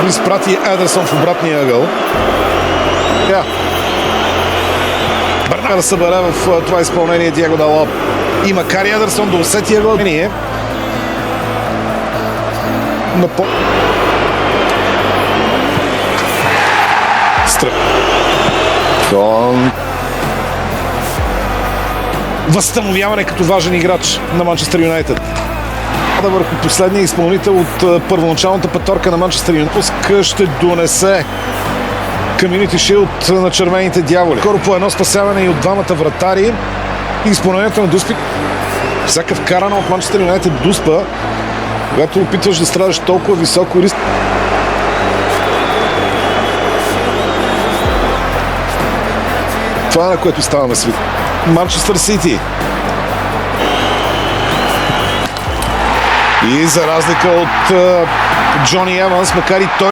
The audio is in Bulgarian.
изпрати Едерсон в обратния ъгъл. Бърна да събере в това изпълнение Диего Далот. И макар Едерсон да усети ъгъл, възстановяване като важен играч на Манчестър Юнайтед. Върху последния изпълнител от първоначалната петорка на Манчестър Юнайтед ще донесе Community Shield на червените дяволи. Скоро по едно спасяване и от двамата вратари. Изпълнението на Дуспи. Всяка вкарана от Манчестър Юнайтед Дуспа, когато опитваш да страдаш толкова високо риск. Това е на което ставаме свидетели. Манчестър Сити. И за разлика от Джони Еванс, макар и той